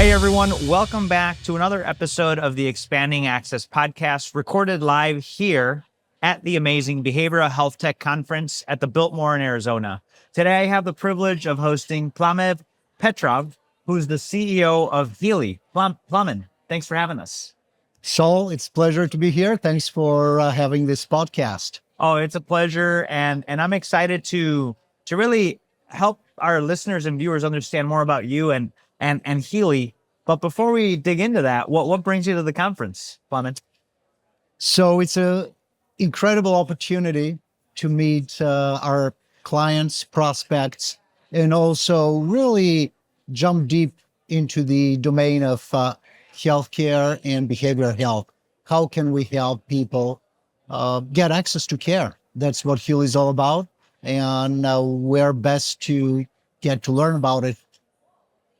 Hey everyone, welcome back to another episode of the Expanding Access podcast, recorded live here at the amazing Behavioral Health Tech Conference at the Biltmore in Arizona. Today I have the privilege of hosting Plamen Petrov, who's the CEO of Healee. Plamen, thanks for having us. Saul, it's a pleasure to be here. Thanks for having this podcast. Oh, it's a pleasure, and I'm excited to really help our listeners and viewers understand more about you and Healee. But before we dig into that, what brings you to the conference, Plamen? So it's an incredible opportunity to meet our clients, prospects, and also really jump deep into the domain of healthcare and behavioral health. How can we help people get access to care? That's what Healee is all about. And where best to get to learn about it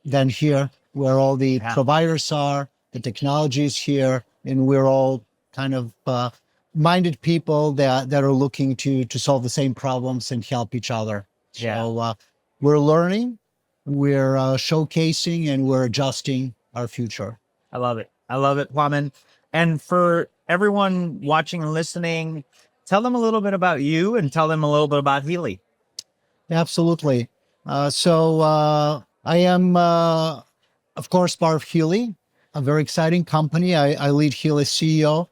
than here, where all the providers are, the technology is here, and we're all kind of minded people that are looking to solve the same problems and help each other. Yeah. So we're learning, we're showcasing, and we're adjusting our future. I love it. I love it, Plamen. And for everyone watching and listening, tell them a little bit about you and tell them a little bit about Healee. Absolutely. So I am, of course, part of Healee, a very exciting company. I lead Healee CEO,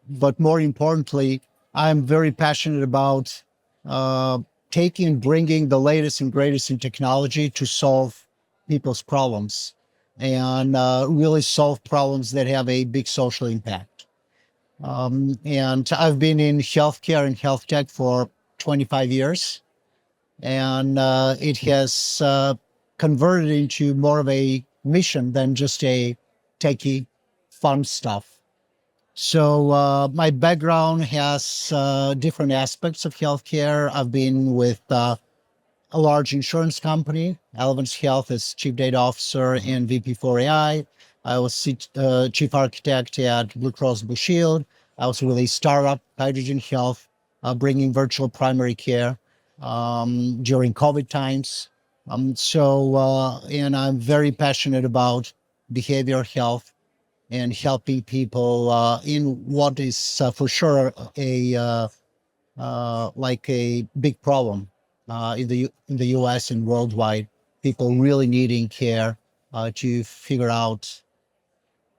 but more importantly, I'm very passionate about taking and bringing the latest and greatest in technology to solve people's problems and really solve problems that have a big social impact. And I've been in healthcare and health tech for 25 years, and it has converted into more of a mission than just a techie fun stuff. So my background has different aspects of healthcare. I've been with a large insurance company, Elevance Health, as Chief Data Officer and VP for AI. I was Chief Architect at Blue Cross Blue Shield. I was with a startup, Hydrogen Health, bringing virtual primary care during COVID times. And I'm very passionate about behavioral health and helping people in what is for sure like a big problem in the U.S. and worldwide. People really needing care to figure out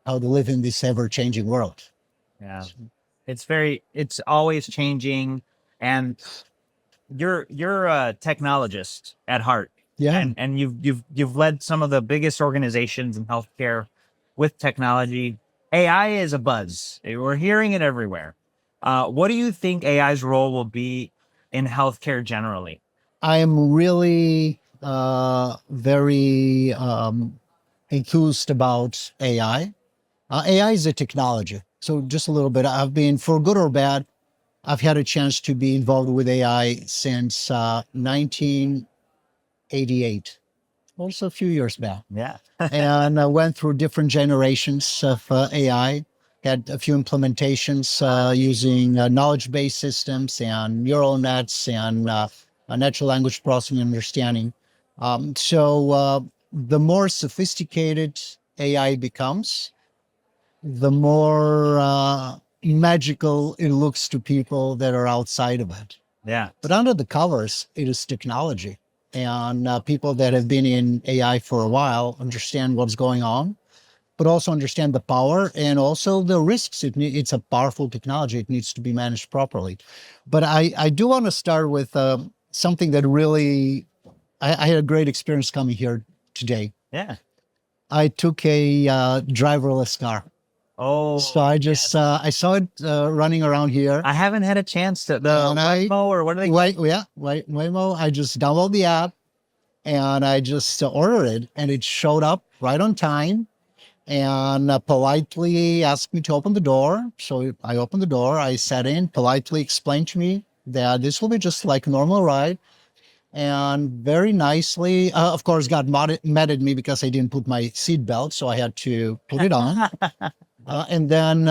how to live in this ever-changing world. Yeah, it's always changing, and you're a technologist at heart. Yeah. And you've led some of the biggest organizations in healthcare with technology. AI is a buzz. We're hearing it everywhere. What do you think AI's role will be in healthcare generally? I am really very enthused about AI. AI is a technology. So just a little bit, I've been, for good or bad, I've had a chance to be involved with AI since 1988, also a few years back. Yeah. And I went through different generations of AI, had a few implementations using knowledge-based systems and neural nets and natural language processing and understanding. So the more sophisticated AI becomes, the more magical it looks to people that are outside of it. Yeah. But under the covers, it is technology. And people that have been in AI for a while understand what's going on, but also understand the power and also the risks. It's a powerful technology. It needs to be managed properly. But I do want to start with something that really, I had a great experience coming here today. Yeah. I took a driverless car. Oh, So I just, I saw it running around here. I haven't had a chance to, the Waymo, or what are they? Waymo. I just downloaded the app and I just ordered it, and it showed up right on time and politely asked me to open the door. So I opened the door, I sat in, politely explained to me that this will be just like a normal ride. And very nicely, of course, got mad at me because I didn't put my seatbelt, so I had to put it on. And then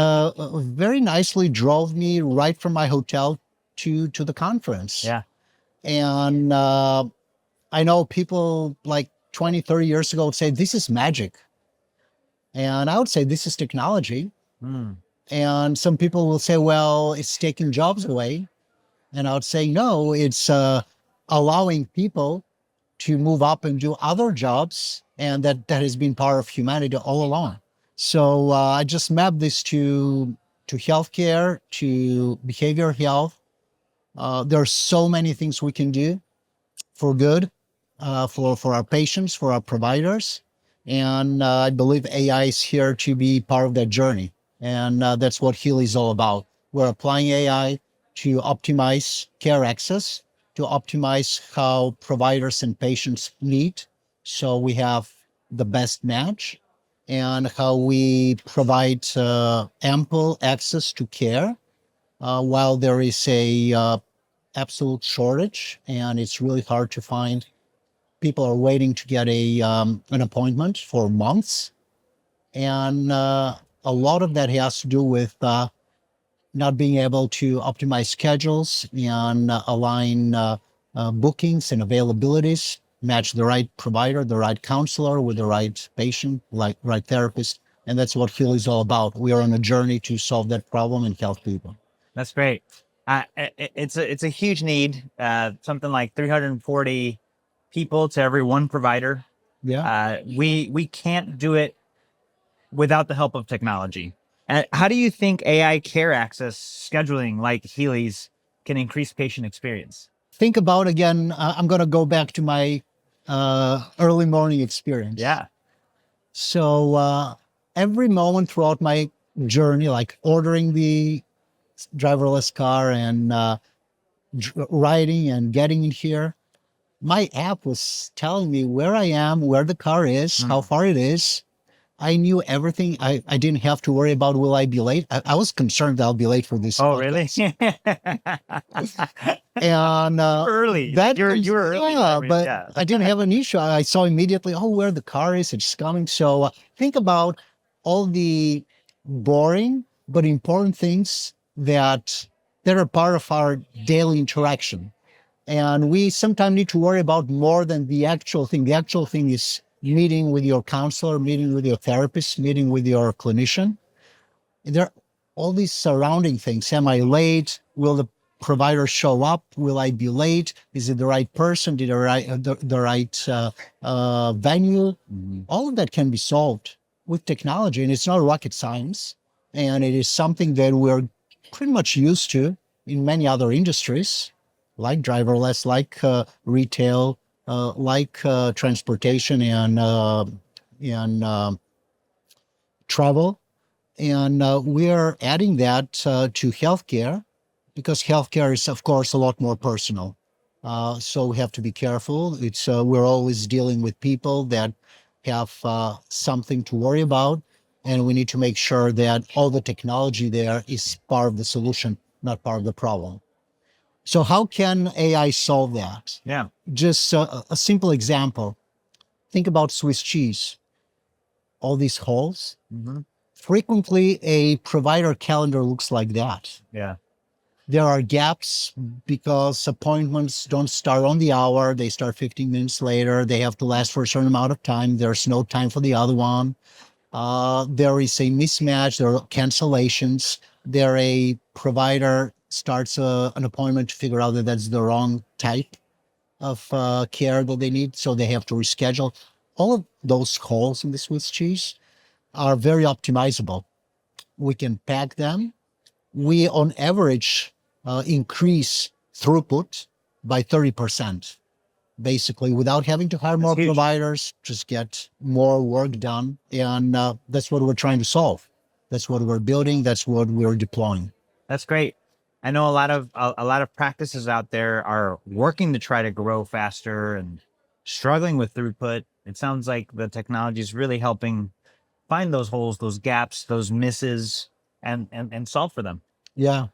very nicely drove me right from my hotel to the conference. Yeah. And I know people like 20, 30 years ago would say, this is magic. And I would say this is technology. Mm. And some people will say, well, it's taking jobs away. And I would say, no, it's allowing people to move up and do other jobs. And that has been part of humanity all along. So I just mapped this to healthcare, to behavioral health. There are so many things we can do for good, for our patients, for our providers. And I believe AI is here to be part of that journey. And that's what Healee is all about. We're applying AI to optimize care access, to optimize how providers and patients meet. So we have the best match, and how we provide ample access to care while there is a absolute shortage and it's really hard to find. People are waiting to get an appointment for months, and a lot of that has to do with not being able to optimize schedules and align bookings and availabilities, match the right provider, the right counselor with the right patient, like right therapist. And that's what Healee is all about. We are on a journey to solve that problem and help people. That's great. It's a huge need. Something like 340 people to every one provider. Yeah. We can't do it without the help of technology. How do you think AI care access scheduling like Healee's can increase patient experience? Think about again, I'm going to go back to my early morning experience. Yeah. So every moment throughout my journey, like ordering the driverless car and riding and getting in here, my app was telling me where I am, where the car is, how far it is. I knew everything. I didn't have to worry about will I be late. I was concerned that I'll be late for this. Oh, really? And early. That you were early. yeah, but yeah. I didn't have an issue. I saw immediately, oh, where the car is. It's coming. So think about all the boring but important things that are part of our daily interaction. And we sometimes need to worry about more than the actual thing. The actual thing is meeting with your counselor, meeting with your therapist, meeting with your clinician. And there are all these surrounding things. Am I late? Will the provider show up? Will I be late? Is it the right person? Did the right venue? All of that can be solved with technology, and it's not rocket science. And it is something that we're pretty much used to in many other industries, like driverless, like retail, like transportation and travel. And we are adding that to healthcare, because healthcare is, of course, a lot more personal. So we have to be careful. It's we're always dealing with people that have something to worry about, and we need to make sure that all the technology there is part of the solution, not part of the problem. So how can AI solve that? Yeah. Just a simple example. Think about Swiss cheese. All these holes. Mm-hmm. Frequently, a provider calendar looks like that. Yeah. There are gaps because appointments don't start on the hour. They start 15 minutes later. They have to last for a certain amount of time. There's no time for the other one. There is a mismatch. There are cancellations. There a provider starts an appointment to figure out that that's the wrong type of care that they need, so they have to reschedule. All of those calls in the Swiss cheese are very optimizable. We can pack them. We, on average, increase throughput by 30%, basically, without having to hire more providers, just get more work done. And that's what we're trying to solve. That's what we're building. That's what we're deploying. That's great. I know a lot of practices out there are working to try to grow faster and struggling with throughput. It sounds like the technology is really helping find those holes, those gaps, those misses, and solve for them. Yeah.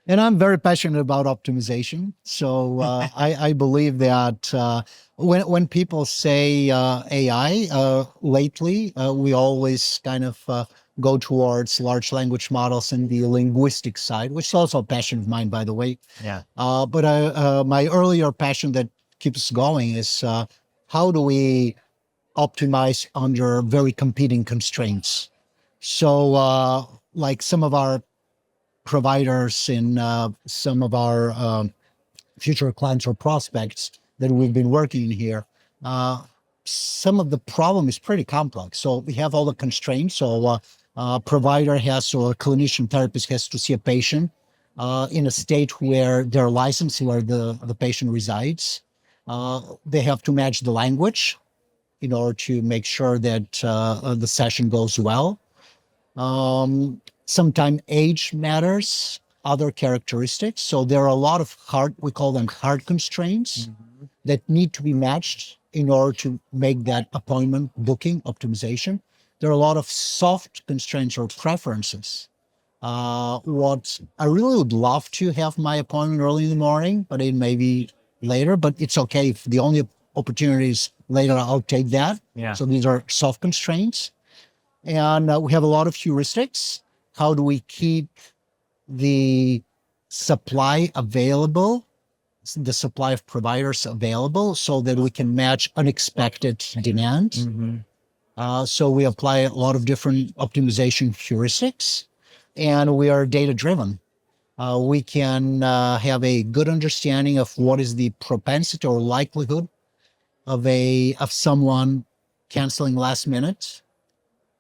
And I'm very passionate about optimization. So I believe that when people say AI, lately, we always kind of go towards large language models and the linguistic side, which is also a passion of mine, by the way. Yeah. But my earlier passion that keeps going is how do we optimize under very competing constraints. So, like some of our providers in some of our future clients or prospects that we've been working here, some of the problem is pretty complex. So we have all the constraints. So provider has or a clinician therapist has to see a patient in a state where they're licensed, where the patient resides. They have to match the language in order to make sure that the session goes well. Sometimes age matters, other characteristics. So there are a lot of we call them hard constraints that need to be matched in order to make that appointment booking optimization. There are a lot of soft constraints or preferences. What I really would love to have my appointment early in the morning, but it may be later, but it's okay. If the only opportunity is later, I'll take that. Yeah. So these are soft constraints. And we have a lot of heuristics. How do we keep the supply available, the supply of providers available, so that we can match unexpected demand? So we apply a lot of different optimization heuristics, and we are data-driven. We can have a good understanding of what is the propensity or likelihood of someone canceling last minute,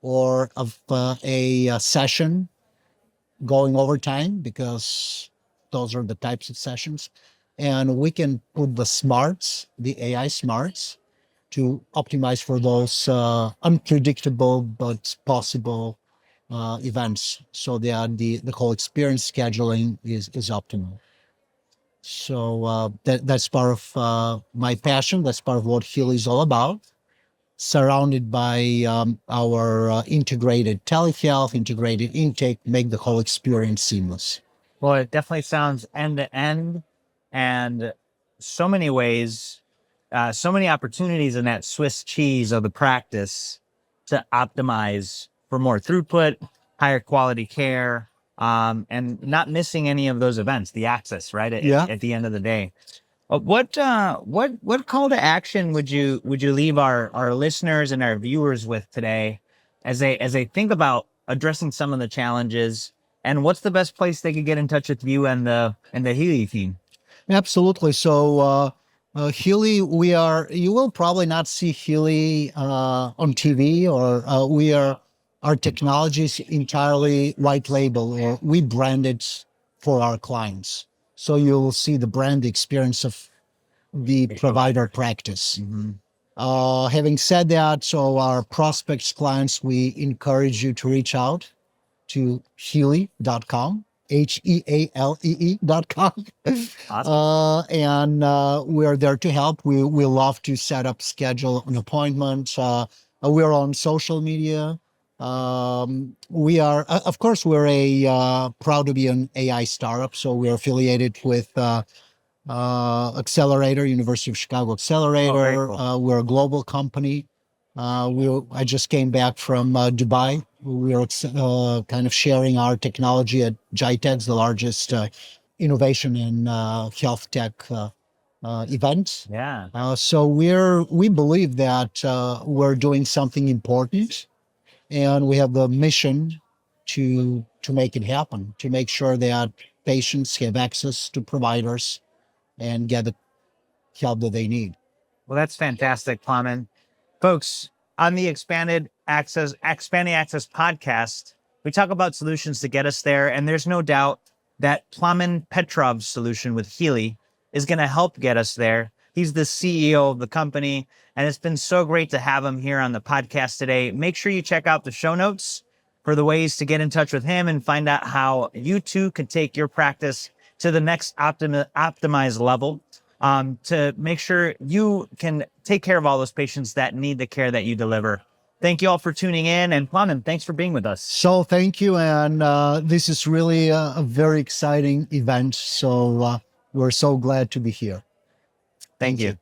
or of a session going overtime, because those are the types of sessions. And we can put the smarts, the AI smarts, to optimize for those unpredictable but possible events, so that the whole experience scheduling is optimal. So that's part of my passion. That's part of what Healee is all about, surrounded by our integrated telehealth, integrated intake, make the whole experience seamless. Well, it definitely sounds end to end, and so many ways, so many opportunities in that Swiss cheese of the practice to optimize for more throughput, higher quality care, and not missing any of those events, the access, right? At the end of the day. What call to action would you leave our listeners and our viewers with today as they think about addressing some of the challenges, and what's the best place they could get in touch with you and the Healee team? Absolutely. So Healee, you will probably not see Healee on TV, or our technology is entirely white label, or we brand it for our clients. So you'll see the brand experience of the provider practice. Having said that, so our prospects, clients, we encourage you to reach out to Healee.com, HEALEE.com. Awesome. And we're there to help. We love to set up, schedule an appointment. We're on social media. We are, of course, we're proud to be an AI startup. So we're affiliated with Accelerator, University of Chicago Accelerator. Cool. We're a global company. I just came back from Dubai. We are kind of sharing our technology at GITEX, the largest innovation in health tech event. Yeah. So we believe that we're doing something important, and we have the mission to make it happen, to make sure that patients have access to providers and get the help that they need. Well, that's fantastic, Plamen. Folks, on the Expanding Access podcast, we talk about solutions to get us there, and there's no doubt that Plamen Petrov's solution with Healee is going to help get us there. He's the CEO of the company, and it's been so great to have him here on the podcast today. Make sure you check out the show notes for the ways to get in touch with him and find out how you too can take your practice to the next optimized level, to make sure you can take care of all those patients that need the care that you deliver. Thank you all for tuning in, and Plamen, thanks for being with us. So thank you, and this is really a very exciting event. So we're so glad to be here. Thank you.